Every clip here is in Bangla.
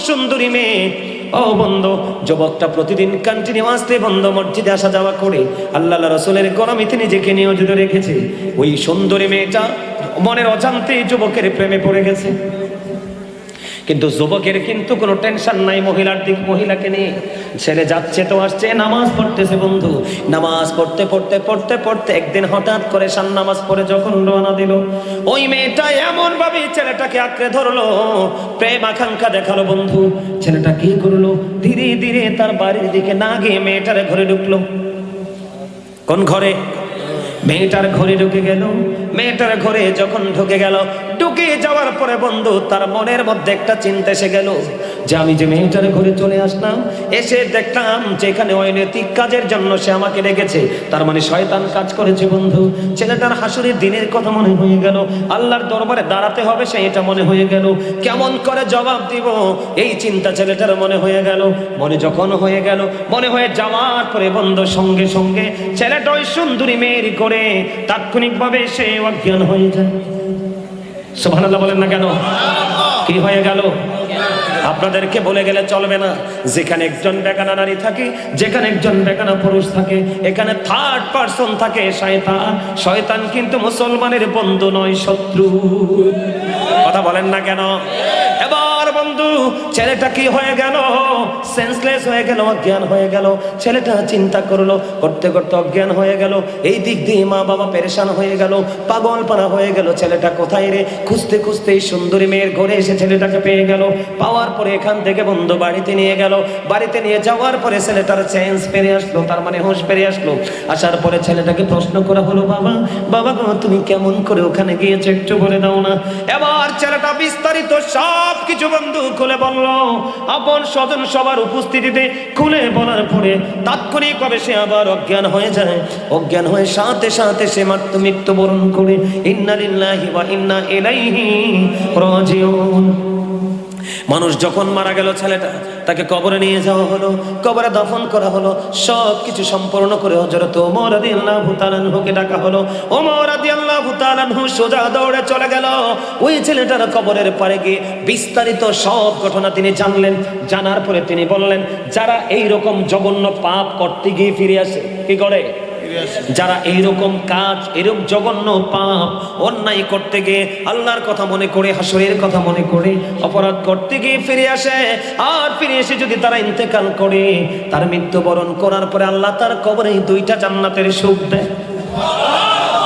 সুন্দরী মেয়ে। ও বন্ধু, যুবকটা প্রতিদিন কন্টিনিউয়াসলি বন্ধু মসজিদে আসা যাওয়া করে আল্লাহ রাসূলের গোলামিতে নিজেকে নিয়োজিত রেখেছে। ওই সুন্দরী মেয়েটা মনের অজান্তেই যুবকের প্রেমে পড়ে গেছে। কিন্তু যুবকের কিন্তু কোনো টেনশন নাই মহিলাকে নিয়ে। ছেলে যাচ্ছে তো আসছে, নামাজ পড়তেছে বন্ধু। নামাজ পড়তে পড়তে পড়তে পড়তে একদিন হঠাৎ করে শান নামাজ পড়ে যখন রওনা দিল, ওই মেয়েটা এমন ভাবে ছেলেটাকে আঁকড়ে ধরলো, প্রেম আকাঙ্ক্ষা দেখালো বন্ধু। ছেলেটা কি করলো, ধীরে ধীরে তার বাড়ির দিকে না গিয়ে মেয়েটার ঘরে ঢুকলো। কোন ঘরে? মেয়েটার ঘরে ঢুকে গেল। মেয়েটার ঘরে যখন ঢুকে গেল, ঢুকে যাওয়ার পরে বন্ধু তার মনের মধ্যে একটা চিন্তা এসে গেল যে আমি যে মেয়েটার ঘরে চলে আসলাম, এসে দেখলাম যে এখানে অনৈতিক কাজের জন্য সে আমাকে ডেকেছে, তার মানে শয়তান কাজ করেছে বন্ধু। ছেলেটার হাসুরের দিনের কথা মনে হয়ে গেল, আল্লাহর দরবারে দাঁড়াতে হবে সে এটা মনে হয়ে গেল, কেমন করে জবাব দিব এই চিন্তা ছেলেটার মনে হয়ে গেল। মনে যখন হয়ে গেল, মনে হয়ে যাওয়ার পরে বন্ধু সঙ্গে সঙ্গে ছেলেটা ওই সুন্দরী মেয়ের করে তাৎক্ষণিকভাবে সে অজ্ঞান হয়ে যায়। সুবহানাল্লাহ বলেন না কেন? কি হয়ে গেল? আপনাদেরকে বলে গেলে চলবে না। যেখানে একজন বেগানা নারী থাকে, যেখানে একজন বেগানা পুরুষ থাকে, এখানে থার্ড পারসন থাকে শয়তান। শয়তান কিন্তু মুসলমানের বন্ধু নয়, শত্রু। কথা বলেন না কেন? এবার বন্ধু ছেলেটা কি হয়ে গেল, সেন্সলেস হয়ে গেল, অজ্ঞান হয়ে গেল। ছেলেটা চিন্তা করলো, করতে করতে অজ্ঞান হয়ে গেল। এই দিক দিয়ে মা বাবা পেরেশান হয়ে গেল, পাগল পারা হয়ে গেল। ছেলেটা কোথায় রে, খুঁজতে খুঁজতে এই সুন্দরী মেয়ের ঘরে এসে ছেলেটাকে পেয়ে গেল। পাওয়ার পরে এখান থেকে বন্ধু বাড়িতে নিয়ে গেল। বাড়িতে নিয়ে যাওয়ার পরে ছেলেটার চেঞ্জ ফিরে আসলো, তার মানে হুঁশ ফিরে আসলো। আসার পরে ছেলেটাকে প্রশ্ন করা হলো, বাবা বাবা গো তুমি কেমন করে ওখানে গিয়েছো একটু বলে দাও না। এবার ছেলেটা বিস্তারিত সব কিছু বন্ধু খুলে বলল, আপন স্বজন সবার উপস্থিতিতে খুলে বলার পরে তাৎক্ষণিকভাবে সে আবার অজ্ঞান হয়ে যায়। অজ্ঞান হয়ে সাথে সাথে সে মৃত্যুবরণ করে। ইন্না লিল্লাহি ওয়া ইন্না ইলাইহি রাজিউন। মানুষ যখন মারা গেল, ছেলেটা তাকে কবরে নিয়ে যাওয়া হলো, কবরে দাফন করা হলো। সব কিছু সম্পূর্ণ করে হযরত ওমর রাদিয়াল্লাহু তাআলা আনহুকে ডাকা হলো। ওমর রাদিয়াল্লাহু তাআলা আনহু সোজা দৌড়ে চলে গেল ওই ছেলেটার কবরের পাড়ে গিয়ে বিস্তারিত সব ঘটনা তিনি জানলেন। জানার পরে তিনি বললেন, যারা এই রকম জঘন্য পাপ করতে গিয়ে ফিরে আসে, কি করে? যারা এইরকম কাজ, এরকম জঘন্য পাপ অন্যায় করতে গিয়ে আল্লাহর কথা মনে করে, হাসরের কথা মনে করে অপরাধ করতে গিয়ে ফিরে আসে, আর ফিরে এসে যদি তারা ইন্তেকাল করে, তার মৃত্যুবরণ করার পরে আল্লাহ তার কবরে দুইটা জান্নাতের সুখ দেয়।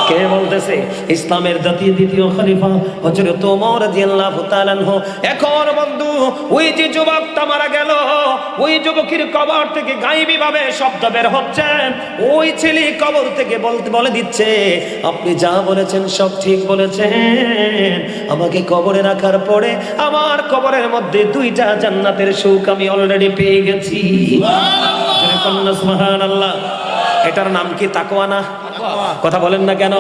কে বলতেছে? ইসলামের দ্বিতীয় খলিফা হযরত ওমর রাদিয়াল্লাহু তাআলা আনহু। এখন বন্ধু ওই যে যুবকটা মারা গেল, ওই যুবকের কবর থেকে গায়েবী ভাবে শব্দ বের হচ্ছে। ওই ছেলে কবর থেকে বলে দিচ্ছে, আপনি যা বলেছেন সব ঠিক বলেছেন। আমাকে কবরে রাখার পরে আমার কবরের মধ্যে দুইটা জান্নাতের সুখ আমি অলরেডি পেয়ে গেছি। সুবহানাল্লাহ। এটার নাম কি তাকওয়া না? কথা বলেন না কেন?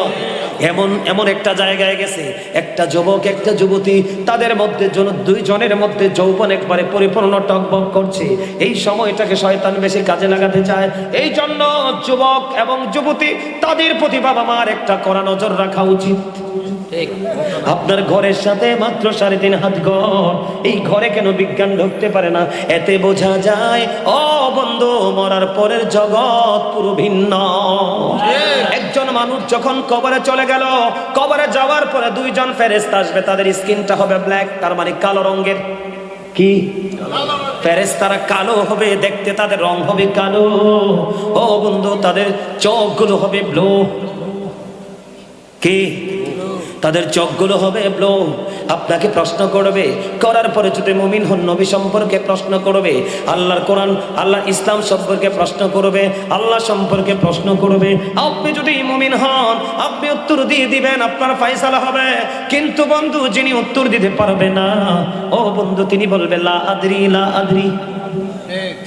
এমন একটা জায়গায় গেছে, একটা যুবক একটা যুবতী, তাদের মধ্যে দুইজনের মধ্যে যৌবন একবারে পরিপূর্ণ টকবক করছে। এই সময়টাকে শয়তান বেশি কাজে লাগাতে চায়। এই জন্য যুবক এবং যুবতী তাদের প্রতি বাবা মার একটা কড়া নজর রাখা উচিত। আপনার ঘরের সাথে মাত্র 3.5 হাত ঘর, এই ঘরে কেন বিজ্ঞান ঢুকতে পারে না? এতে বোঝা যায় ও বন্ধু, মরার পরের জগৎ পুরো ভিন্ন। একজন মানুষ যখন কবরে চলে গেল, কবরে যাওয়ার পরে দুইজন ফেরেশতা আসবে, তাদের স্কিনটা হবে ব্ল্যাক, তার মানে কালো রঙের। কি? ফেরেশতারা কালো হবে দেখতে, তাদের রং হবে কালো। ও বন্ধু, তাদের চোখগুলো হবে ব্লু। কি? তাদের চোখগুলো হবে ব্লু। আপনাকে প্রশ্ন করবে, করার পরে যদি মুমিন হন নবী সম্পর্কে প্রশ্ন করবে, আল্লাহর কোরআন, আল্লাহ ইসলাম সম্পর্কে প্রশ্ন করবে, আল্লাহ সম্পর্কে প্রশ্ন করবে। আপনি যদি মুমিন হন আপনি উত্তর দিয়ে দিবেন, আপনার ফয়সালা হবে। কিন্তু বন্ধু যিনি উত্তর দিতে পারবে না, ও বন্ধু তিনি বলবে লা আদরি লা আদরি।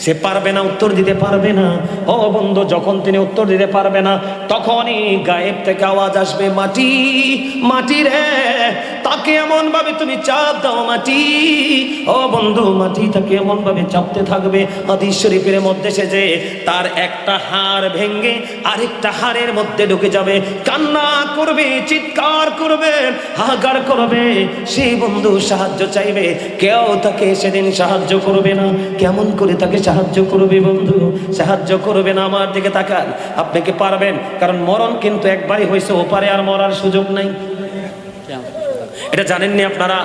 সে পারবে না, উত্তর দিতে পারবে না। ও বন্ধু, যখন তিনি উত্তর দিতে পারবে না তখনই গায়েব থেকে আওয়াজ আসবে, মাটি মাটি রে, তাকে এমন ভাবে তুমি চাপ দাও মাটি। ও বন্ধু, মাটি তাকে এমন ভাবে চাপতে থাকবে, হাদিস শরীফের মধ্যে এসেছে তার একটা হাড় ভেঙে আরেকটা হাড়ের মধ্যে ঢুকে যাবে, কান্না করবে, চিৎকার করবে, হাহাকার করবে। সেই বন্ধু সাহায্য চাইবে, কেউ তাকে সেদিন সাহায্য করবে না। কেমন করে তাকে সাহায্য করবে বন্ধু? সাহায্য করবে না। আমার দিকে তাকান, আপনি কি পারবেন? কারণ মরণ কিন্তু একবারই হয়েছে, ওপারে আর মরার সুযোগ নাই। এটা জানেননি আপনারা?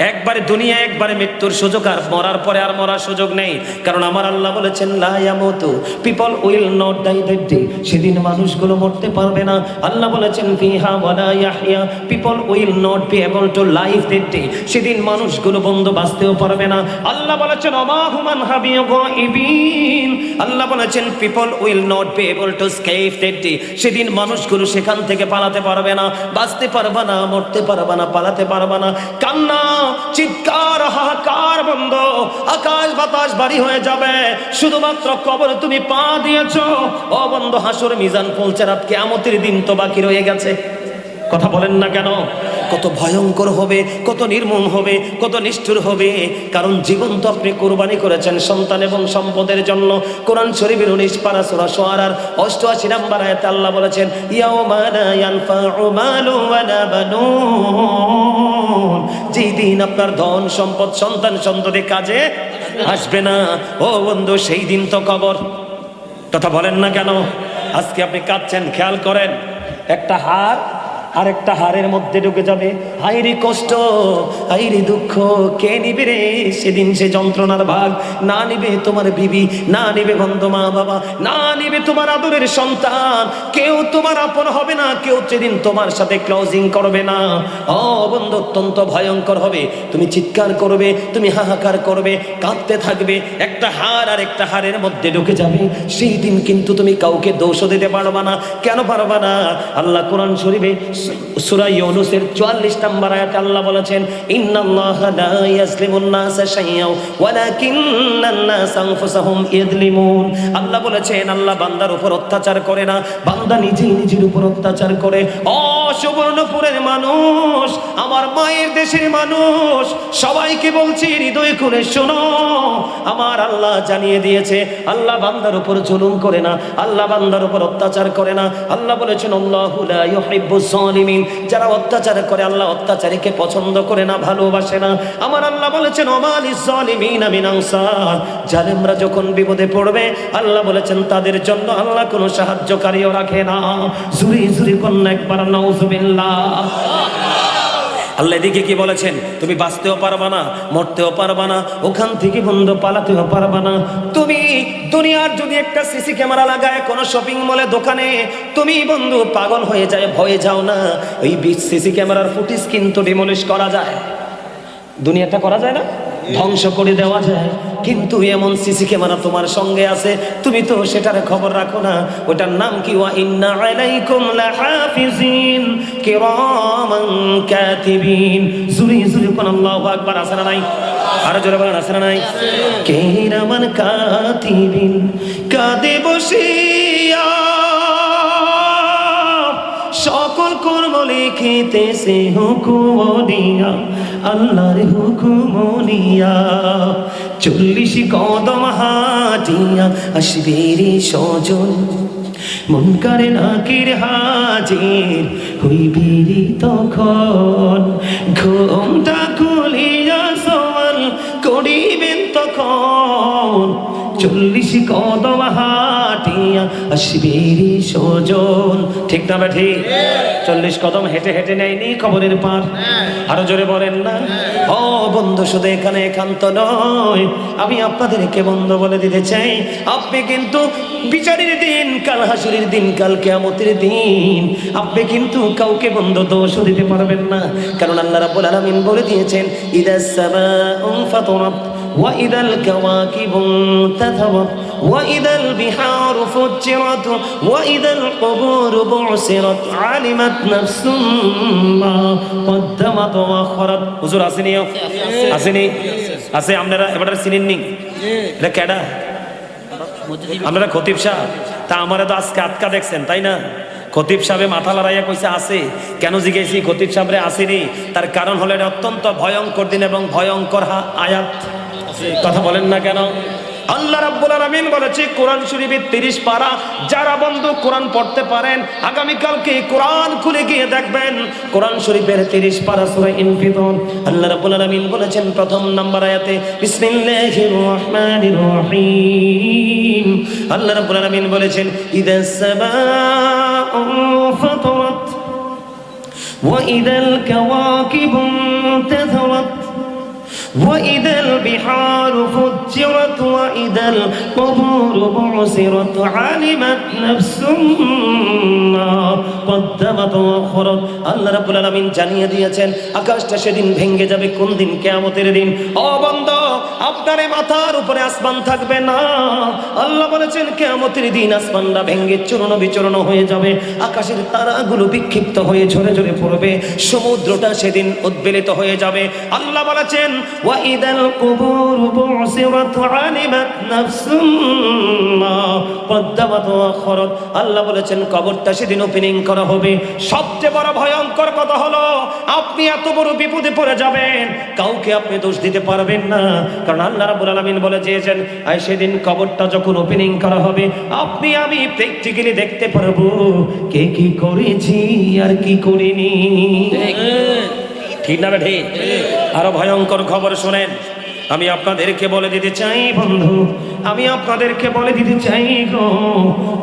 একবারে দুনিয়া, একবারে মৃত্যুর সুযোগ, আর মরার পরে আর মরার সুযোগ নেই। কারণ আমার আল্লাহ বলেছেন, লা ইয়ামুতু, people will not die that day, সেদিন মানুষগুলো মরতে পারবে না। আল্লাহ বলেছেন, ফিহা ওয়ালা ইয়াহইয়া, people will not be able to live that day, সেদিন মানুষগুলো বন্ধু বাঁচতেও পারবে না। আল্লাহ বলেছেন, ওমা হুমান হাবিয়ু গায়িবিন, আল্লাহ বলেছেন, people will not be able to escape that day, সেদিন মানুষগুলো সেখান থেকে পালাতে পারবে না, বাঁচতে পারবে না, মরতে পারবে না, পালাতে পারবে না। কান্না, চিৎকার, হাহাকার বন্ধ, আকাশ বাতাস ভারী হয়ে যাবে। শুধুমাত্র কবরে তুমি পা দিয়েছো। ও বন্ধু, হাসর মিজান পৌঁছার কিয়ামতের দিন তো বাকি রয়ে গেছে। কথা বলেন না কেন? কত ভয়ঙ্কর হবে, কত নির্মম হবে, কত নিষ্ঠুর হবে। কারণ জীবন তো আপনি কোরবানি করেছেন সন্তান এবং সম্পদের জন্য। কোরআন শরীফের 19 পারা সূরা শুআরার 88 নম্বর আয়াতে আল্লাহ বলেছেন, ইয়াউমা লা ইয়ানফাউ মালু ওয়ালা বানুন, যেই দিন আপনার ধন সম্পদ সন্তান সন্ততি কাজে আসবে না। ও বন্ধু, সেই দিন তো কবর। কথা বলেন না কেন? আজকে আপনি কাঁদছেন, খেয়াল করেন, একটা হাড় আর একটা হাড়ের মধ্যে ঢুকে যাবে। হাইরে কষ্ট, হাইরে দুঃখ, কে নিবে রে সেদিন সে যন্ত্রণার ভাগ? না নিবে তোমার বিবি, না নিবে বন্ধু মা বাবা, না নিবে তোমার আদরের সন্তান, কেউ তোমার আপন হবে না, কেউ সেদিন তোমার সাথে ক্লোজিং করবে না। ও বন্ধু, অত্যন্ত ভয়ঙ্কর হবে। তুমি চিৎকার করবে, তুমি হাহাকার করবে, কাঁদতে থাকবে, একটা হাড় আর একটা হাড়ের মধ্যে ঢুকে যাবে। সেই দিন কিন্তু তুমি কাউকে দোষও দিতে পারবা না। কেন পারবা না? আল্লাহ কোরআন শরীফে সূরা ইউনূসের 44 নম্বর আয়াতে আল্লাহ বলেছেন, ইন্নাল্লাহা লা ইয়াজলিমুন নাসা শাইআ ওয়ালাকিন্নান নাসা আনফুসাহুম ইয়াজলিমুন। আল্লাহ বলেছেন, আল্লাহ বান্দার উপর অত্যাচার করে না, বান্দা নিজেই নিজের উপর অত্যাচার করে। ও সুবর্ণপুরের মানুষ, আমার মায়ের দেশের মানুষ, সবাইকে বলছি হৃদয় খুলে শোনো, আমার আল্লাহ জানিয়ে দিয়েছে, আল্লাহ বান্দার উপর জুলুম করে না, আল্লাহ বান্দার উপর অত্যাচার করে না। আল্লাহ বলেছেন, আল্লাহু লা ইউহিব্বুজ জালিমিন, যারা অত্যাচার করে আল্লাহ অত্যাচারীকে পছন্দ করে না, ভালোবাসে না। আমার আল্লাহ বলেছেন, ওমা লিজ-জালিমিনা মিন আনসার, জালেমরা যখন বিপদে পড়বে আল্লাহ বলেছেন তাদের জন্য আল্লাহ কোনো সাহায্যকারীও রাখে না। জুরি জুরি কন্যা একবার নাউজুবিল্লাহ। আল্লাহ এদিকে কি বলেছেন? তুমি বাঁচতেও পারবা না, মরতেও পারবা না, ওখান থেকে বন্ধু পালাতেও পারবা না। তুমি দুনিয়ার যদি একটা সিসি ক্যামেরা লাগায় কোনো শপিং মলে, দোকানে, তুমি বন্ধু পাগল হয়ে যায়, ভয়ে যাও না। ওই সিসি ক্যামেরার ফুটেজ কিন্তু ডিমলিশ করা যায়, দুনিয়াটা করা যায় না, ধ্বংস করে দেওয়া যায়। কিন্তু এমন সিসি ক্যামেরা তোমার সঙ্গে আছে, তুমি তো সেটার খবর রাখো না। ওটার নাম কি? ওয়া ইন্না আলাইকুম লাহাফিজিন কিরামান কাতিবিন। জুরি জুরি কোন আল্লাহু আকবার। আছে না নাই? আরো জোরে বলেন, আছে না নাই? কিরামান কাতিবিন, কাঁদে বসিয়া সকল কর্ম লিখিতেছে হুকুম দিয়া, আল্লাহর হুকুম নিয়া। 40 কদম হাঁটিয়া আসবে রে সজন, মুনকারে নাকির হাজির হইবি রে তখন। ঘুমটা খুলিয়া সওয়াল করিবেন তখন, 40 কদম হাঁটিয়া আসবে রে সজন। ঠিক না বেঠি? 40 কদম হেঁটে হেঁটে নেয়নি কবরের পার? আরো জোরে বলেন না? ও বন্ধু, শুধু এখানে একান্ত নয়, আমি আপনাদেরকে বন্ধু বলে দিতে চাই, আপনি কিন্তু বিচারের দিন, কাল হাসরের দিন, কাল কিয়ামতের দিন, আপনি কিন্তু কাউকে বন্ধু দোষ দিতে পারবেন না। কারণ আল্লাহ রাব্বুল আলামিন বলে দিয়েছেন, ইদাস সামাউ ফাতারাত ওয়া ইদাল কাওয়াকিবু তাতাওয়াত ওয়া ইদাল বিহারু ফুজ্জিরাত ওয়া ইদাল কুবুরু বু'সিরাত আলিমাত নাফসুম মা কদ্দামাত ওয়া আখরাত। হুজুর আসেনি? আসেনি? আছে? আপনারা এবারে চিনেননি? এটা কেডা? আপনারা খতিব সাহেব, তা আমারে তো আজকে আটকা দেখছেন তাই না? খতিব সাহেবে মাথা লড়াইয়া কইছে আছে, কেন জিজ্ঞেসি খতিব সাহেবরে আসেনি? তার কারণ হলো এটা অত্যন্ত ভয়ঙ্কর দিন এবং ভয়ঙ্কর আয়াত। কথা বলেন না কেন? আল্লাহ রাব্বুল আলামিন বলেছে কোরআন শরীফের 30 পারা, যারা বন্ধু কোরআন পড়তে পারেন আগামী কালকে কোরআন খুলে গিয়ে দেখবেন কোরআন শরীফের 30 পারা সূরা ইনফিতর। আল্লাহ রাব্বুল আলামিন বলেছেন প্রথম নাম্বার আয়াতে বিসমিল্লাহির রহমানির রহিম। আল্লাহ রাব্বুল আলামিন বলেছেন ইদাস সামাউ ফাতারাত ওয়া ইদাল কাওয়াকিবু ইনতাসারাত وإذا البحار فجرت وإذا القبور بعثرت علمت نفس ما قدمت وأخرت। আল্লাহ রাব্বুল আলামিন জানিয়ে দিয়েছেন আকাশটা সেদিন ভেঙে যাবে। কোন দিন? কিয়ামতের দিন। ও বান্দা, আপনার মাথার উপরে আসমান থাকবে না। আল্লাহ বলেছেন কিয়ামতের দিন আসমানটা ভেঙে চূর্ণ বিচূর্ণ হয়ে যাবে, আকাশের তারাগুলো বিক্ষিপ্ত হয়ে ঝরে ঝরে পড়বে, সমুদ্রটা সেদিন উদ্বেলিত হয়ে যাবে। আল্লাহ বলেছেন وَإِذَا الْقُبُورُ بُعْثِرَتْ عَلِمَتْ نَفْسٌ مَا قَدَّمَتْ وَأَخَّرَتْ। আল্লাহ বলেছেন কবরটা সেদিন ওপেনিং করা হবে। সবচেয়ে বড় ভয়ঙ্কর কথা হলো আপনি এত বড় বিপদে পড়ে যাবেন, কাউকে আপনি দোষ দিতে পারবেন না, কারণ আল্লাহ রাব্বুল আলামিন বলে দিয়েছেন আর সেদিন কবরটা যখন ওপেনিং করা হবে আপনি আমি প্র্যাকটিক্যালি দেখতে পারবো কে কি করেছি আর কি করিনি। ঠিক না ঠিক? আরো ভয়ঙ্কর খবর শোনেন। আমি আপনাদেরকে বলে দিতে চাই বন্ধু, আমি আপনাদেরকে বলে দিতে চাই গো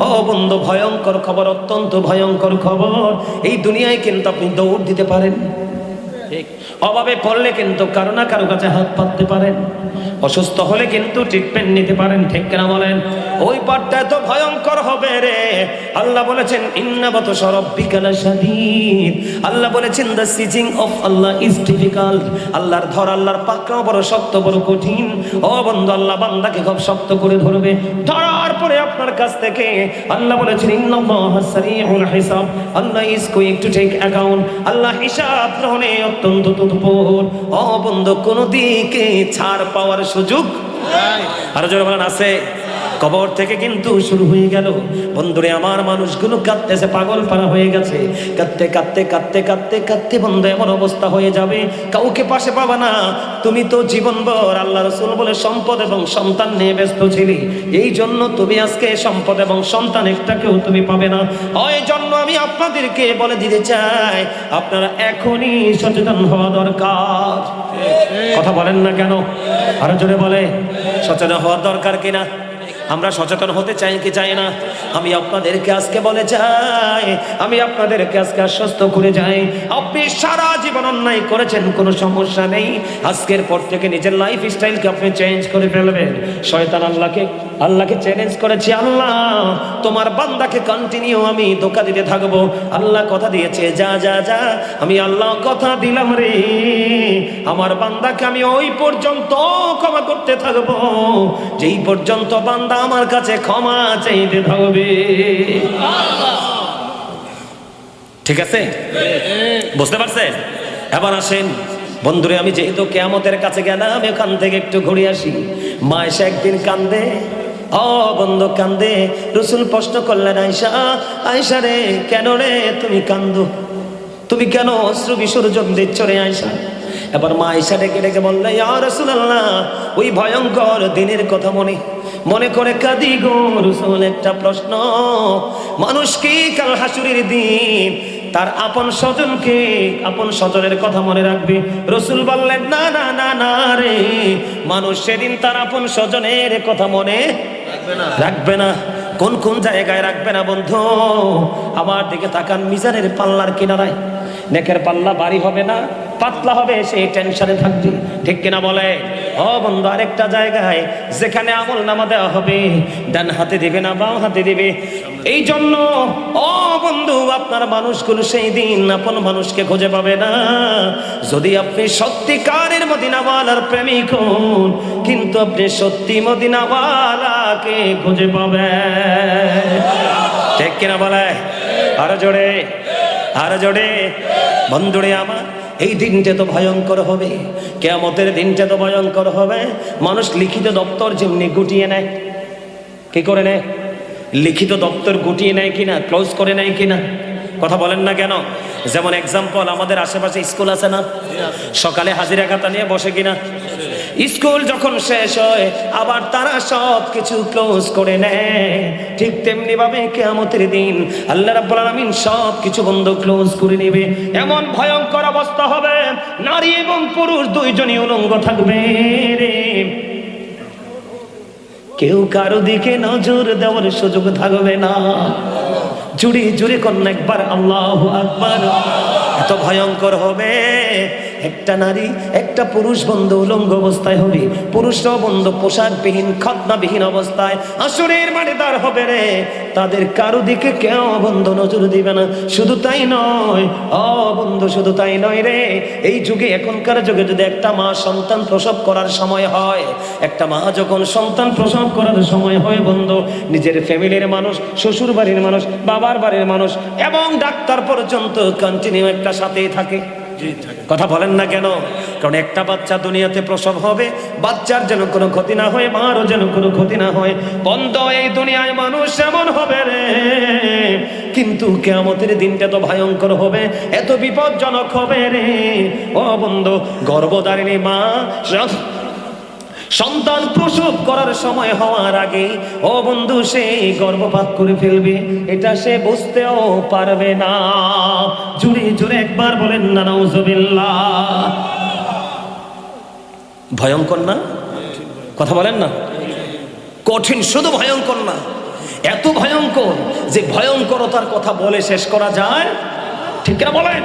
ও বন্ধু, ভয়ঙ্কর খবর, অত্যন্ত ভয়ঙ্কর খবর। এই দুনিয়ায় কিন্তু আপনি দৌড় দিতে পারেন, ঠিক, অভাবে পড়লে কিন্তু কারো না কারো কাছে হাত পাততে পারেন, অসুস্থ হলে কিন্তু ট্রিটমেন্ট নিতে পারেন, ঠিক কিনা বলেন? ওই পাঠটা এত ভয়ঙ্কর হবে রে। আল্লাহ বলেছেন ইন্না বাতশা রাব্বিকা লাশাদীদ। আল্লাহ বলেছেন the seizing of Allah is difficult. আল্লাহর ধর, আল্লাহর পাকড়াও বড় শক্ত, বড় কঠিন। ও বন্ধু, আল্লাহ বান্দাকে খুব শক্ত করে ধরবে, ধরার পরে আপনার কাছ থেকে আল্লাহ বলেছেন ইন্নাল্লাহা সারিউল হিসাব। Allah is going to take account. Allah হিসাব গ্রহণে অত্যন্ত তৎপর। ও বন্ধু, কোন দিকে ছাড় পাওয়ার সুযোগ নাই। আর যারা বলেন আছে, কবর থেকে কিন্তু শুরু হয়ে গেল। বন্ধুরে আমার, মানুষগুলো কাঁদতেছে, পাগল পারা হয়ে গেছে, কাঁদতে কাঁদতে কাঁদতে কাঁদতে কাঁদতে বন্ধু এমন অবস্থা হয়ে যাবে কাউকে পাশে পাবা না। তুমি তো জীবনভর আল্লাহ রাসূল বলে সম্পদ এবং সন্তান নিয়ে ব্যস্ত ছিলে, এই জন্য তুমি আজকে সম্পদ এবং সন্তান একটাকেও তুমি পাবে না। ওই জন্য আমি আপনাদেরকে বলে দিতে চাই আপনারা এখনই সচেতন হওয়া দরকার। কথা বলেন না কেন? আরো জোরে বলে, সচেতন হওয়া দরকার কিনা? আমরা সচেতন হতে চাই কি চাই না? আমি আপনাদেরকে আজকে বলে যাই, আমি আপনাদেরকে আজকে আশ্বস্ত করে যাই, আপনি সারা জীবন অন্যায় করেছেন, কোনো সমস্যা নেই, আজকের পর থেকে নিজের লাইফ স্টাইলকে আপনি চেঞ্জ করে ফেলবেন। শয়তান আল্লাহকে চ্যালেঞ্জ করেছে, আল্লাহ তোমার বান্দাকে কন্টিনিউ আমি ধোঁকা দিতে থাকবো। আল্লাহ কথা দিয়েছে যা যা যা, আমি আল্লাহ কথা দিলাম রে, আমার বান্দাকে আমি ওই পর্যন্ত ক্ষমা করতে থাকবো যেই পর্যন্ত বান্দা আমার কাছে ক্ষমা চাইতে থাকবে। ঠিক আছে? বুঝতে পারছেন? এবার আসেন বন্ধুরে, আমি যেহেতু কিয়ামতের কাছে গেলাম, এখান থেকে একটু ঘুরে আসি। মা এসে একদিন কান্দে, ও বন্ধু কান্দে। রাসূল প্রশ্ন করলেন, আয়েশা রে, কেন রে তুমি কান্দো? তুমি কেন অশ্রু বিসর্জন দিচ্ছ রে আয়েশা? এবার মা আয়েশা ডেকে ডেকে বললে, ইয়া রাসূলুল্লাহ, ওই ভয়ঙ্কর দিনের কথা মনে করে কাঁদি গো রাসূল। একটা প্রশ্ন, মানুষ কি কাল হাসুরের দিন তার আপন স্বজনের কথা মনে রাখবে? রাসূল বললেন, না না না না রে, মানুষ সেদিন তার আপন স্বজনের কথা মনে রাখবে না। কোন কোন জায়গায় রাখবে না বন্ধু? আমার দিকে তাকান, মিজানের পাল্লার কিনারায় নেকের পাল্লা ভারী হবে না, পাতলা হবে, সেই টেনশনে থাকবে, ঠিক কিনা বলে? ও বন্ধু, আরেকটা জায়গায় যেখানে আমল নামা দেওয়া হবে, ডান হাতে দিবে না বাম হাতে দিবে। এই জন্য ও বন্ধু, আপনার মানুষগুলো সেই দিন আপন মানুষকে খুঁজে পাবে না। যদি আপনি সত্যিকারের মদিনাওয়ালার প্রেমিক হন, কিন্তু আপনি সত্যি মদিনাওয়ালাকে খুঁজে পাবেন, ঠিক কিনা বলে? আরো জোরে বন্ধুরে আমার, এই দিনটা তো ভয়ঙ্কর হবে, কিয়ামতের দিনটা তো ভয়ঙ্কর হবে। মানুষ লিখিত দপ্তর যেমনি গুটিয়ে নেয়, কি করে নেয়? লিখিত দপ্তর গুটিয়ে নেয় কিনা, ক্লোজ করে নেয় কিনা? কথা বলেন না কেন? যেমন এক্সাম্পল, আমাদের আশেপাশে স্কুল আছে না, সকালে হাজিরা খাতা নিয়ে বসে কিনা? স্কুল যখন শেষ হয় আবার তারা সব কিছু ক্লোজ করে নেয়। ঠিক তেমনি ভাবে কিয়ামতের দিন আল্লাহ রাব্বুল আলামিন সব কিছু বন্ধ ক্লোজ করে নেবে। এমন ভয়ঙ্কর অবস্থা হবে, নারী এবং পুরুষ দুইজনই উলঙ্গ থাকবে রে। কেউ কারো দিকে নজর দেওয়ার সুযোগ থাকবে না। জুড়ে জুড়ে কন্যা একবার আল্লাহু আকবার। এত ভয়ঙ্কর হবে, একটা নারী একটা পুরুষ বন্ধ উলঙ্গ অবস্থায় হবে, পুরুষরাও বন্ধ পোশাকবিহীন খৎনাবিহীন অবস্থায় হাসরের মাঠে দাঁড় হবে রে। তাদের কারো দিকে কেউ বন্ধ নজর দিবে না। শুধু তাই নয় বন্ধু, শুধু তাই নয় রে, এই যুগে এখনকার যুগে যদি একটা মা সন্তান প্রসব করার সময় হয়, একটা মা যখন সন্তান প্রসব করার সময় হয় বন্ধু, নিজের ফ্যামিলির মানুষ, শ্বশুর বাড়ির মানুষ, বাবার বাড়ির মানুষ এবং ডাক্তার পর্যন্ত কন্টিনিউ একটা সাথেই থাকে। কথা বলেন না কেন? কারণ একটা বাচ্চা দুনিয়াতে প্রসব হবে, বাচ্চার যেন কোনো ক্ষতি না হয়, মারও যেন কোনো ক্ষতি না হয়। বন্ধ এই দুনিয়ায় মানুষ এমন হবে রে, কিন্তু কিয়ামতের দিনটা তো ভয়ঙ্কর হবে, এত বিপজ্জনক হবে রে। ও বন্ধু, গর্ভধারিণী মা সন্তান প্রসব করার সময় হওয়ার আগে ও বন্ধু সে গর্ভপাত করে ফেলবে, এটা সে বুঝতেও পারবে না। জুড়ে জুড়ে একবার বলেন না নাউজুবিল্লাহ। ভয়ঙ্কর না? কথা বলেন না? কঠিন, শুধু ভয়ঙ্কর না, এত ভয়ঙ্কর যে ভয়ঙ্করতার কথা বলে শেষ করা যায় ঠিক না বলেন?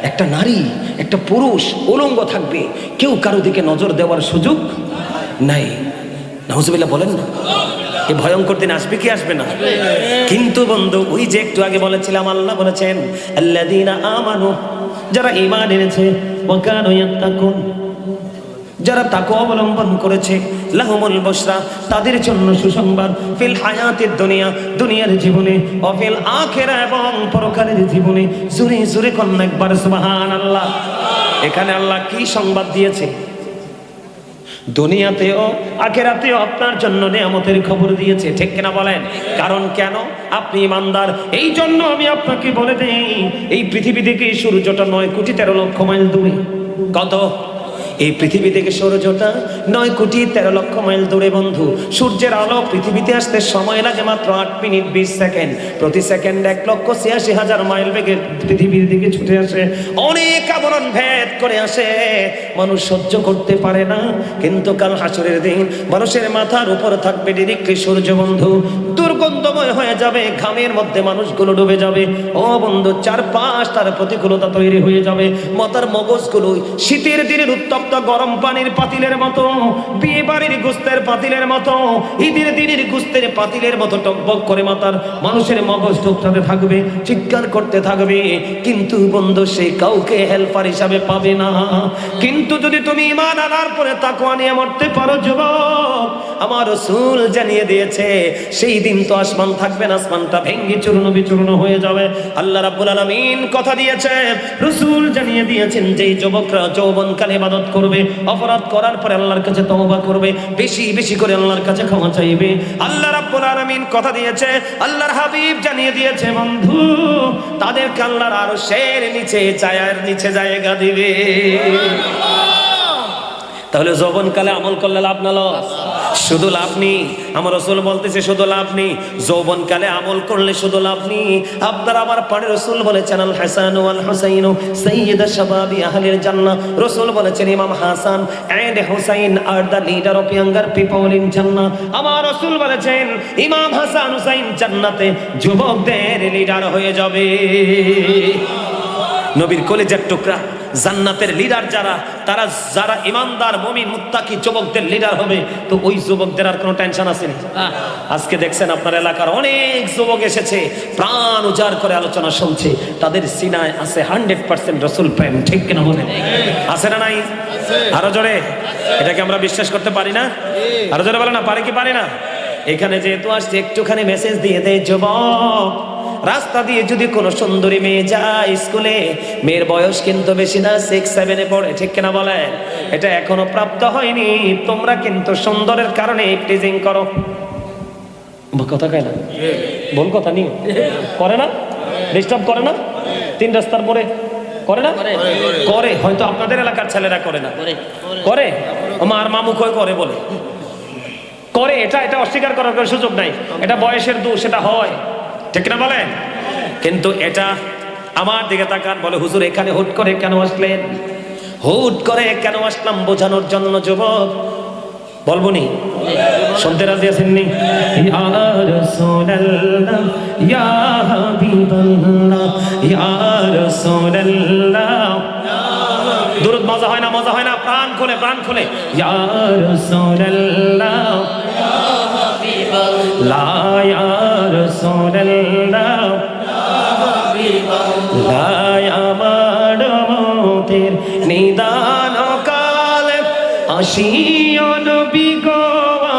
একটা নারী একটা পুরুষ উলঙ্গ থাকবে, কেউ কারো দিকে নজর দেওয়ার সুযোগ নাই। নাউজুবিল্লাহ বলেন না? এই ভয়ঙ্কর দিন আসবে কি আসবে না? কিন্তু বন্ধু, ওই যে একটু আগে বলেছিলাম, আল্লাহ বলেছেন আল্লাযীনা আমানু, যারা ঈমান এনেছে, ওয়া কানু ইয়াত্তাকুন, যারা তাকওয়া অবলম্বন করেছে, লাহুমুল বুশরা, তাদের জন্য সুসংবাদ, ফিল হায়াতিদ দুনিয়া, দুনিয়ার জীবনে, ও ফিল আখিরা, এবং পরকালের জীবনে। জোরে জোরে কন্যা একবার সুবহানাল্লাহ। এখানে আল্লাহ কি সংবাদ দিয়েছে? দুনিয়াতেও আখিরাতেও আপনার জন্য নিয়ামতের খবর দিয়েছে, ঠিক কিনা বলেন? কারণ কেন? আপনি ইমানদার। এই জন্য আমি আপনাকে বলে দেই, এই পৃথিবী থেকে সূর্যটা 9,13,00,000 মাইল দূরে। কত? এই পৃথিবী থেকে সূর্যটা 9,13,00,000 মাইল দূরে বন্ধু। সূর্যের আলো পৃথিবীতে আসতে সময় লাগে মাত্র 8 মিনিট 20 সেকেন্ড। প্রতি সেকেন্ড 1,86,000 মাইল বেগে পৃথিবীর দিকে ছুটে আসে, অনেক আবরণ ভেদ করে আসে, মানুষ সহ্য করতে পারে না। কিন্তু কাল হাসরের দিন মানুষের মাথার উপর থাকবে ডিরেক্টলি সূর্য বন্ধু, দুর্গন্ধময় হয়ে যাবে, ঘামের মধ্যে মানুষগুলো ডুবে যাবে। ও বন্ধু, চারপাশ তার প্রতিকূলতা তৈরি হয়ে যাবে। মাথার মগজগুলো শীতের দিনের উত্তপ্ত গরম পানির পাতিলের মতো, বিয়ে বাড়ির গোস্তের পাতিলের মতো, ঈদের দিনের গোস্তের পাতিলের মতো টকবক করে মাথার মানুষের মগজ টুকটাতে থাকবে, চিৎকার করতে থাকবে। কিন্তু বন্ধু, সে কাউকে হেল্পার হিসাবে পাবে না। কিন্তু যদি তুমি ঈমান আনার পরে তাকওয়া নিয়ে মরতে পারো যুবক, আমার রাসূল জানিয়ে দিয়েছে সেই দিন তো আসমান থাকবে না, আসমানটা ভেঙে চূর্ণ বিচূর্ণ হয়ে যাবে। আল্লাহ রাব্বুল আলামিন কথা দিয়েছে, রাসূল জানিয়ে দিয়েছেন, যেই যুবকরা যৌবনকালে ইবাদত করবে, অপরাধ করার পরে আল্লাহর কাছে তওবা করবে, বেশি বেশি করে আল্লাহর কাছে ক্ষমা চাইবে, আল্লাহ রাব্বুল আলামিন কথা দিয়েছে, আল্লাহর হাবিব জানিয়ে দিয়েছে বন্ধু, তাদেরকে আল্লাহর আরশের নিচে ছায়ার নিচে জায়গা দিবে। তাহলে যৌবনকালে আমল করলে লাভ না লস? শুধু লাভ নেই। আমার রাসূল বলতেছে শুধু লাভ নেই, যৌবনকালে আমল করলে শুধু লাভ নেই। আপনার আমার পাড়ে রাসূল বলেছেন আল হাসান ওয়াল হুসাইন সাইয়্যিদা শাবাবি আহলিল জান্নাহ। রাসূল বলেছেন ইমাম Hasan and Hussain are the leader of younger people in জান্নাহ। আমার রাসূল বলেছেন ইমাম হাসান হুসাইন জান্নাতে যুবকদের লিডার হয়ে যাবে। নবীর কলিজার টুকরা জান্নাতের লিডার যারা, তারা যারা ইমানদার মুমিন মুত্তাকি যুবকদের লিডার হবে, তো ওই যুবকদের আর কোনো টেনশন আছে না। আজকে দেখছেন আপনার এলাকার অনেক যুবক এসেছে, প্রাণ উজাড় করে আলোচনা শুনছে, তাদের সিনায় আছে 100% রাসূল প্রেম, ঠিক কিনা বলেন? আছে না নাই? আরো জোরে, এটাকে আমরা বিশ্বাস করতে পারি না? আরো জোরে বলেন না, পারে কি পারে না? এখানে যেহেতু আসছে একটুখানি মেসেজ দিয়ে দেয়, যুবক রাস্তা দিয়ে যদি কোনো সুন্দরী মেয়ে যায় স্কুলে, মেয়ের বয়স কিন্তু বেশি না, 6-7 পড়ে, ঠিক কিনা বলেন? এটা এখনো প্রাপ্ত হয়নি, তোমরা কিন্তু সুন্দরের কারণে টিজিং করো। কথা কয় না, ভুল কথা নিয়ে করে না, ডিস্টার্ব করে না, 3 রাস্তার পরে করে না, করে হয়তো আপনাদের এলাকার ছেলেরা করে না, করে আমার মামু কই করে বলে করে, এটা অস্বীকার করার কোনো সুযোগ নাই, এটা বয়সের দোষ, সেটা হয়, ঠিক না বলেন? কিন্তু এটা আমার দিকে তাকান, বলে হুজুর এখানে হুট করে কেন আসলেন? হুট করে কেন আসলাম বোঝানোর জন্য যুবক, বলবো নি, শুনতে রাজি আছেন নি? ইয়া রাসূলুল্লাহ ইয়া হাবিবাল্লাহ ইয়া রাসূলুল্লাহ, দুরূদ মজা হয় না, মজা হয় না, প্রাণ খুলে ইয়া রাসূলুল্লাহ ইয়া হাবিবাল্লাহ ইয়া রাসূলুল্লাহ ইয়া হাবিবাল্লাহ, আমার মতের নিদান কালে আসিও নবী গো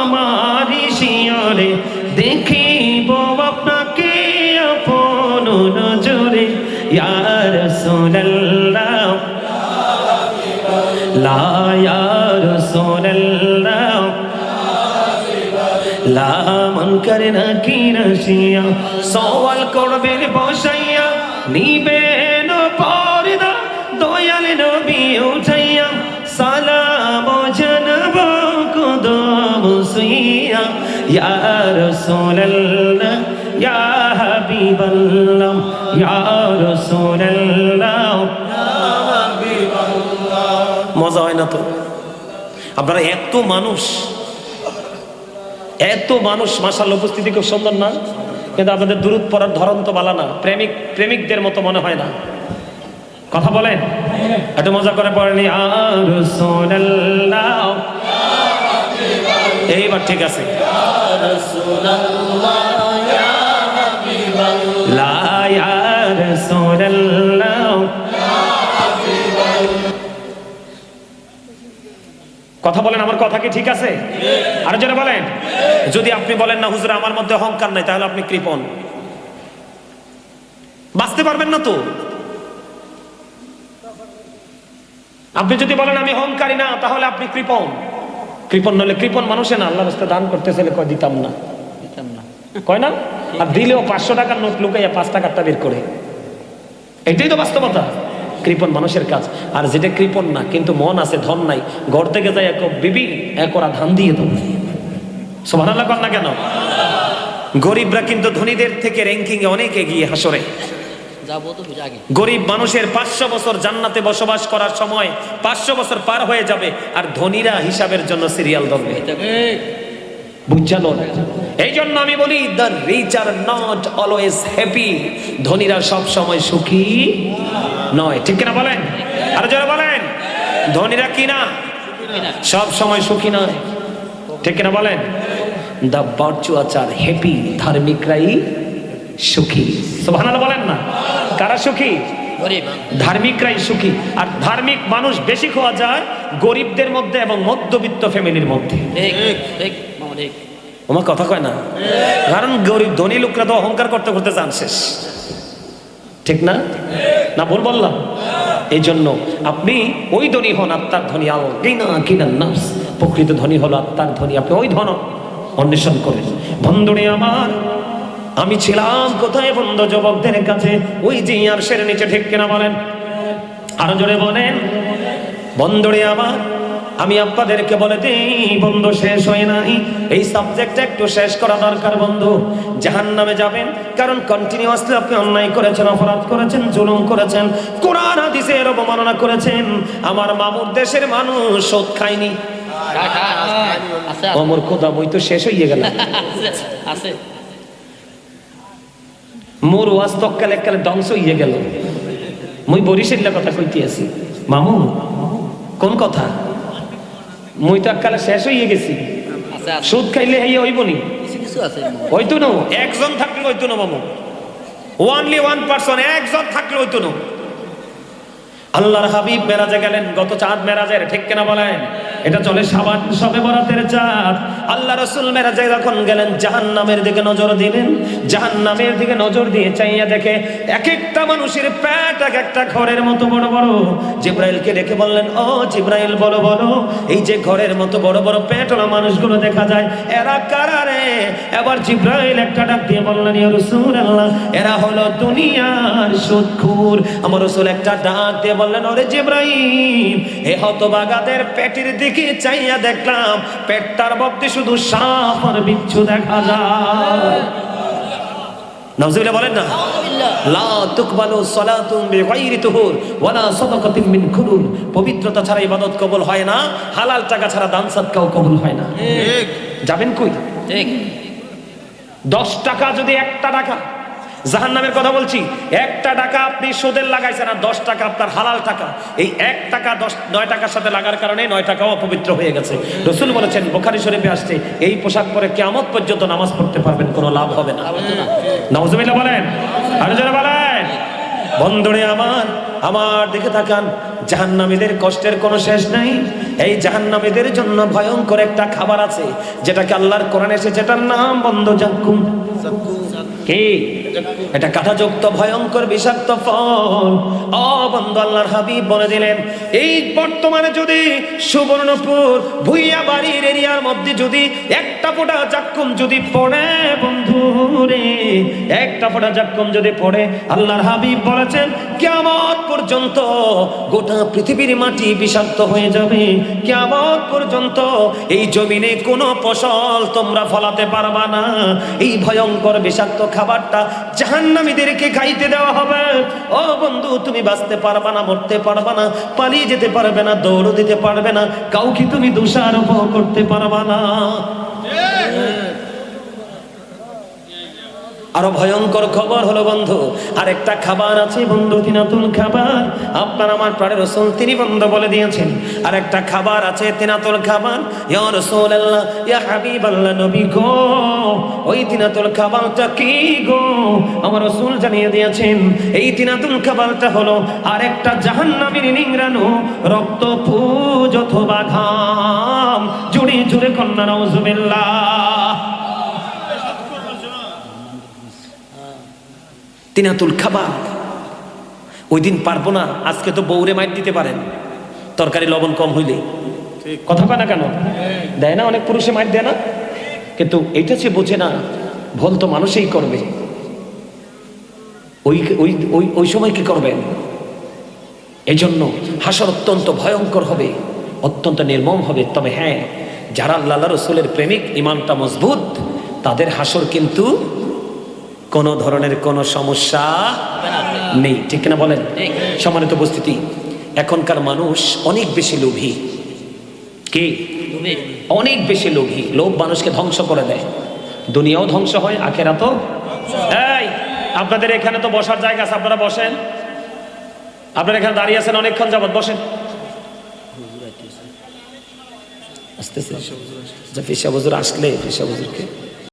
আমার শিয়রে, দেখিব আপনাকে আপন নজরে, ইয়া রাসূলুল্লাহ লা ইয়া রাসূলুল্লাহ লা মুনকার নাকির আসিয়া, সওয়াল করবেন বসাইয়া, নিবেন পর্দা দয়াল নবী উঠাইয়া, সালাম জানাব কদম সুইয়া, ইয়া রাসূলুল্লাহ ইয়া হাবিবাল্লাহ ইয়া রাসূলুল্লাহ ইয়া হাবিবাল্লাহ। মজা হয় না তো? আপনারা এত মানুষ মাশাআল্লাহ, উপস্থিতি খুব সুন্দর না? কিন্তু আপনাদের দুরূদ পড়ার ধরন তো বালা না, প্রেমিকদের মতো মনে হয় না, কথা বলেন, একটু মজা করে পড়েন ইয়া রাসূলুল্লাহ, এইবার ঠিক আছে, লা ইয়া রাসূলুল্লাহ, কথা বলেন, আমার কথা কি ঠিক আছে? আর যারা বলেন, যদি আপনি বলেন না হুজুর আমার মধ্যে অহংকার নাই, তাহলে আপনি কৃপণ, বাঁচতে পারবেন না তো। আপনি যদি বলেন আমি অহংকারী না, তাহলে আপনি কৃপণ নলে, কৃপণ মানুষে না, আল্লাহর রাস্তায় দান করতেছে কয় দিতাম না, কয় না, আর দিলেও 500 টাকার নোট লুকাইয়া 5 টাকারটা বের করে, এটাই তো বাস্তবতা, কৃপণ মানুষের কাজ। আর যেটা কৃপণ না কিন্তু মন আছে, ধন নাই, ঘর থেকে যায় এক বিবি এক ওরা ধান দিয়ে দেবো, সুবহানাল্লাহ কর না কেন? গরিবরা কিন্তু ধনীদের থেকে র্যাঙ্কিং এ অনেক এগিয়ে হাসরে। গরিব মানুষের 500 বছর জান্নাতে বসবাস করার সময় 500 বছর পার হয়ে যাবে, আর ধনীরা হিসাবের জন্য সিরিয়াল ধরবে, বুঝছেন? এই জন্য আমি বলি the rich are not always happy, ধনীরা সব সময় সুখী নয়, ঠিক কিনা বলেন? আর যারা বলেন ধনীরা কি না সব সময় সুখী নয়, ঠিক কিনা বলেন? দ্য ভার্চুয়াস আর হ্যাপি, ধার্মিকরাই সুখী, সুবহানাল্লাহ বলেন না? কারা সুখী? ধার্মিকরাই সুখী। আর ধার্মিক মানুষ বেশি খোয়া যায় গরিবদের মধ্যে এবং মধ্যবিত্ত ফ্যামিলির মধ্যে, আমার কথা কয় না? কারণ গরিব ধনী লোকরা তো অহংকার করতে করতে যান শেষ, ঠিক না? না ভুল বললাম? এই জন্য আপনি ওই ধনী হন আত্মার ধনী, আল কিনা কিনা নাফস, প্রকৃত ধনী হলো আত্মার ধনী, আপনি ওই ধন অন্বেষণ করেন। বন্ধুরে আমার, আমি ছিলাম কোথায় বন্ধু? যুবকদের কাছে, ওই যে আরশের নিচে, ঠিক কিনা বলেন? আরো জোরে বলেন। বন্ধুরে আমার, আমি আপনাদেরকে বলে দিই বন্ধু, শেষ হয় নাই, এই সাবজেক্টটা একটু শেষ করা দরকার বন্ধু। জাহান্নামে যাবেন কারণ কন্টিনিউয়াসলি আপনি অন্যায় করেছেন, অপরাধ করেছেন, জুলুম করেছেন, কোরআন হাদিসের অবমাননা করেছেন। আমার মামুর দেশের মানুষ সুদ খায়নি, অমর খোদা বই তো শেষ হয়ে গেল, মোর ওয়াজ তক্কালে এককালে ধ্বংস হয়ে গেল। মুই বরিশালের কথা কইতে আছি, মামু কোন কথা? মুই তো এককালে শেষ হয়ে গেছি, সুদ খাইলে হইয়া হইব নি? হইতো না, একজন থাকলে হইতো না মামু, ওনলি ওয়ান পারসন, একজন থাকলে হইতো না। আল্লাহর হাবিব মেরাজে গেলেন, গত চাঁদ মেরাজের, ঠিক কিনা বলেন? এটা চলে শাবান, শবে বরাতের চাঁদ। আল্লাহ রাসূল মেরাজে যখন গেলেন জাহান্নামের দিকে নজর দিলেন, জাহান্নামের দিকে নজর দিয়ে চাইয়া দেখে এক একটা মানুষের পেট এক একটা ঘরের মতো বড় বড়। জিবরাইলকে ডেকে বললেন, ও জিবরাইল বলো বলো, এই যে ঘরের মতো বড় বড় পেটওয়ালা মানুষগুলো দেখা যায় এরা কারা রে? এবার জিবরাইল একটা ডাক দিয়ে বললেন, ইয়া রাসূলুল্লাহ, এরা হলো দুনিয়ার সুদখোর। আমার রাসূল একটা ডাক দিয়ে বললেন, ওরে জিবরাইল, এ হতভাগাদের পেটের দিকে চাইয়া দেখলাম পেটটার মধ্যে শুধু সাপ আর বিচ্ছু দেখা যায়। নাউজুবিল্লাহ বলেন না। লা তুকবালু সালাতুন বিগাইরি তুহুর ওয়ালা সাদাকাতিন মিন খুলুল। পবিত্রতা ছাড়া ইবাদত কবুল হয় না, হালাল টাকা ছাড়া দান সাদকাও কবুল হয় না। ঠিক যাবেন কই? ঠিক 10 টাকা যদি একটা টাকা, জাহান্নামের কথা বলছি, একটা টাকা আপনি সুদের লাগাইছেন আর 10 টাকা আপনার হালাল টাকা, এই 1 টাকা 9 টাকার সাথে লাগার কারণে 9 টাকাও অপবিত্র হয়ে গেছে। রাসূল বলেছেন, বুখারী শরীফে আসছে, এই পোশাক পরে কিয়ামত পর্যন্ত নামাজ পড়তে পারবেন, কোনো লাভ হবে না। নাউজুবিল্লাহ বলেন, আর জোরে বলেন। বন্ধুরে আমার দিকে তাকান, জাহান্নামীদের কষ্টের কোনো শেষ নাই। এই জাহান্নামীদের জন্য ভয়ঙ্কর একটা খাবার আছে, যেটাকে আল্লাহর কোরআনে এসেছে, যেটার নাম বন্ধ জাক্কুম। কি এটা? কাঁটাযুক্ত ভয়ঙ্কর বিষাক্ত ফল। ও বন্ধু, আল্লাহর হাবিব বলে দিলেন, এই বর্তমানে যদি সুবর্ণপুর ভুইয়া বাড়ির এরিয়ার মধ্যে যদি একটা ফোঁটা জাক্কুম যদি পড়ে, বন্ধু রে, একটা ফোঁটা জাক্কুম যদি পড়ে, আল্লাহর হাবিব বলেছেন কিয়ামত পর্যন্ত গোটা পৃথিবীর মাটি বিষাক্ত হয়ে যাবে। কিয়ামত পর্যন্ত এই জমিনে কোনো ফসল তোমরা ফলাতে পারবা না। এই ভয়ঙ্কর বিষাক্ত খাবারটা জাহান্নামীদেরকে খাইতে দেওয়া হবে। ও বন্ধু, তুমি বাঁচতে পারবা না, মরতে পারবা না, পালিয়ে যেতে পারবে না, দৌড় দিতে পারবে না, কাউকে তুমি দোষারোপ করতে পারবা না। আরো ভয়ঙ্কর খবর হলো বন্ধু, আরেকটা খাবার আছে বন্ধু, তিনাতুল খাবার। আপনার আমার প্রাণের রাসূল তিনি বন্ধু বলে দিয়েছেন, আরেকটা খাবার আছে তিনাতুল খাবার। ইয়া রাসূলুল্লাহ, ইয়া হাবিবাল্লাহ, নবী গো, ওই তিনাতুল খাবারটা কি গো? আমার রাসূল জানিয়ে দিয়েছেন, এই তিনাতুল খাবারটা হলো আরেকটা জাহান্নামীর নিংড়ানো রক্ত, পুজ অথবা ঘাম। জুড়ে জুড়ে কন্যা নাউজুবিল্লাহ। তিনাতুল খাবার ওই দিন পারবো না। আজকে তো বউরে মাইর দিতে পারেন তরকারি লবণ কম হইলে, কথা কয় না কেন? দেয় না, অনেক পুরুষে মাইর দেয় না, কিন্তু এইটা সে বোঝে না, ভুল তো মানুষই করবে। ওই ওই ওই ওই সময় কি করবেন? এই জন্য হাসর অত্যন্ত ভয়ঙ্কর হবে, অত্যন্ত নির্মম হবে। তবে হ্যাঁ, যারা আল্লাহ রাসূলের প্রেমিক, ইমানটা মজবুত, তাদের হাসর কিন্তু কোনো ধরনের কোনো সমস্যা নেই, ঠিক না বলেন? সম্মানিত উপস্থিতি, এখনকার মানুষ অনেক বেশি লোভী। কি? অনেক বেশি লোভী। লোভ মানুষকে ধ্বংস করে দেয়, দুনিয়াও ধ্বংস হয়, আখিরাতও। এই আপনাদের এখানে তো বসার জায়গা আছে, আপনারা বসেন। আপনারা এখানে দাঁড়িয়ে আছেন অনেকক্ষণ যাবত, বসেন। আসতেছে ফিসা হুজুর আসলে, ফিসা হুজুরকে